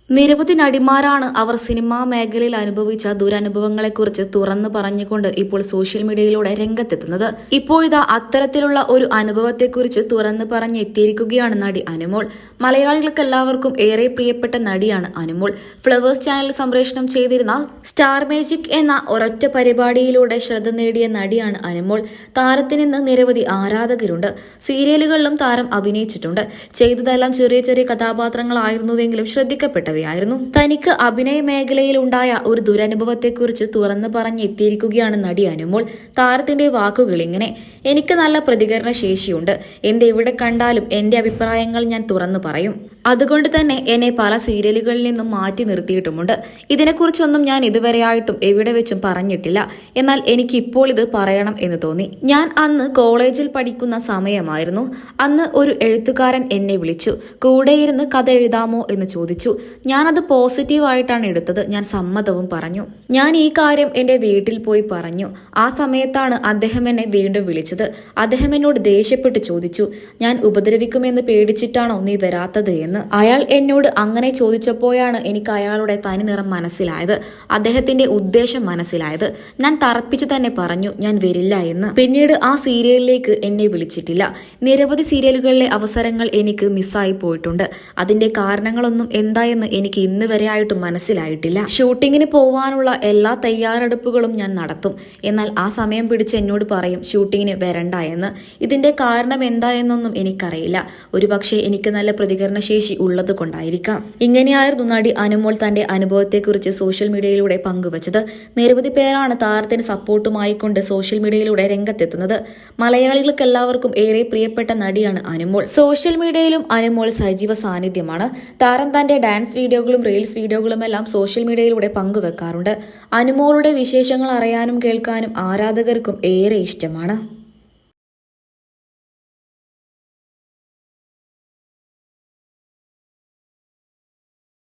നിരവധി നടിമാരാണ് അവർ സിനിമാ മേഖലയിൽ അനുഭവിച്ച ദുരനുഭവങ്ങളെക്കുറിച്ച് തുറന്നു പറഞ്ഞുകൊണ്ട് ഇപ്പോൾ സോഷ്യൽ മീഡിയയിലൂടെ രംഗത്തെത്തുന്നത്. ഇപ്പോൾ ഇതാ അത്തരത്തിലുള്ള ഒരു അനുഭവത്തെക്കുറിച്ച് തുറന്നു പറഞ്ഞെത്തിയിരിക്കുകയാണ് നടി അനുമോൾ. മലയാളികൾക്ക് എല്ലാവർക്കും ഏറെ പ്രിയപ്പെട്ട നടിയാണ് അനുമോൾ. ഫ്ലവേഴ്സ് ചാനൽ സംപ്രേഷണം ചെയ്തിരുന്ന സ്റ്റാർ മാജിക് എന്ന ഒരൊറ്റ പരിപാടിയിലൂടെ ശ്രദ്ധ നേടിയ നടിയാണ് അനുമോൾ. താരത്തിന് ഇന്ന് നിരവധി ആരാധകരുണ്ട്. സീരിയലുകളിലും താരം അഭിനയിച്ചിട്ടുണ്ട്. ചെയ്തതെല്ലാം ചെറിയ ചെറിയ കഥാപാത്രങ്ങളായിരുന്നുവെങ്കിലും ശ്രദ്ധിക്കപ്പെട്ടവ തനിക്ക് അഭിനയ മേഖലയിൽ ഉണ്ടായ ഒരു ദുരനുഭവത്തെക്കുറിച്ച് തുറന്നു പറഞ്ഞെത്തിയിരിക്കുകയാണ് നടി അനുമോൾ. താരത്തിന്റെ വാക്കുകൾ ഇങ്ങനെ: എനിക്ക് നല്ല പ്രതികരണ ശേഷിയുണ്ട്. എവിടെ കണ്ടാലും എന്റെ അഭിപ്രായങ്ങൾ ഞാൻ തുറന്നു പറയും. അതുകൊണ്ട് തന്നെ എന്നെ പല സീരിയലുകളിൽ നിന്നും മാറ്റി നിർത്തിയിട്ടുമുണ്ട്. ഇതിനെക്കുറിച്ചൊന്നും ഞാൻ ഇതുവരെയായിട്ടും എവിടെ വെച്ചും പറഞ്ഞിട്ടില്ല. എന്നാൽ എനിക്ക് ഇപ്പോൾ ഇത് പറയണം എന്ന് തോന്നി. ഞാൻ അന്ന് കോളേജിൽ പഠിക്കുന്ന സമയമായിരുന്നു. അന്ന് ഒരു എഴുത്തുകാരൻ എന്നെ വിളിച്ചു. കൂടെയിരുന്ന് കഥ എഴുതാമോ എന്ന് ചോദിച്ചു. ഞാനത് പോസിറ്റീവായിട്ടാണ് എടുത്തത്. ഞാൻ സമ്മതവും പറഞ്ഞു. ഞാൻ ഈ കാര്യം എന്റെ വീട്ടിൽ പോയി പറഞ്ഞു. ആ സമയത്താണ് അദ്ദേഹം എന്നെ വീണ്ടും വിളിച്ചത്. അദ്ദേഹം എന്നോട് ദേഷ്യപ്പെട്ട് ചോദിച്ചു, ഞാൻ ഉപദ്രവിക്കുമെന്ന് പേടിച്ചിട്ടാണോ നീ വരാത്തത് എന്ന്. അയാൾ എന്നോട് അങ്ങനെ ചോദിച്ചപ്പോഴാണ് എനിക്ക് അയാളുടെ തനി നിറം മനസ്സിലായത്, അദ്ദേഹത്തിന്റെ ഉദ്ദേശം മനസ്സിലായത്. ഞാൻ തറപ്പിച്ചു തന്നെ പറഞ്ഞു ഞാൻ വരില്ല എന്ന്. പിന്നീട് ആ സീരിയലിലേക്ക് എന്നെ വിളിച്ചിട്ടില്ല. നിരവധി സീരിയലുകളിലെ അവസരങ്ങൾ എനിക്ക് മിസ്സായി പോയിട്ടുണ്ട്. അതിന്റെ കാരണങ്ങളൊന്നും എന്തായെന്ന് എനിക്ക് ഇന്ന് വരെയായിട്ടും മനസ്സിലായിട്ടില്ല. ഷൂട്ടിങ്ങിന് പോവാനുള്ള എല്ലാ തയ്യാറെടുപ്പുകളും ഞാൻ നടത്തും. എന്നാൽ ആ സമയം പിടിച്ച് എന്നോട് പറയും ഷൂട്ടിങ്ങിന് വരണ്ട എന്ന്. ഇതിന്റെ കാരണം എന്തായെന്നൊന്നും എനിക്കറിയില്ല. ഒരുപക്ഷെ എനിക്ക് നല്ല പ്രതികരണശേഷി ഉള്ളത് കൊണ്ടായിരിക്കാം. ഇങ്ങനെയായിരുന്നു നടി അനുമോൾ തന്റെ അനുഭവത്തെക്കുറിച്ച് സോഷ്യൽ മീഡിയയിലൂടെ പങ്കുവച്ചത്. നിരവധി പേരാണ് താരത്തിന് സപ്പോർട്ടുമായി കൊണ്ട് സോഷ്യൽ മീഡിയയിലൂടെ രംഗത്തെത്തുന്നത്. മലയാളികൾക്ക് എല്ലാവർക്കും ഏറെ പ്രിയപ്പെട്ട നടിയാണ് അനുമോൾ. സോഷ്യൽ മീഡിയയിലും അനുമോൾ സജീവ സാന്നിധ്യമാണ്. താരം തന്റെ ഡാൻസ് വീഡിയോകളും റീൽസ് വീഡിയോകളും എല്ലാം സോഷ്യൽ മീഡിയയിലൂടെ പങ്കുവെക്കാറുണ്ട്. അനുമോളുടെ വിശേഷങ്ങൾ അറിയാനും കേൾക്കാനും ആരാധകർക്കും ഏറെ ഇഷ്ടമാണ്.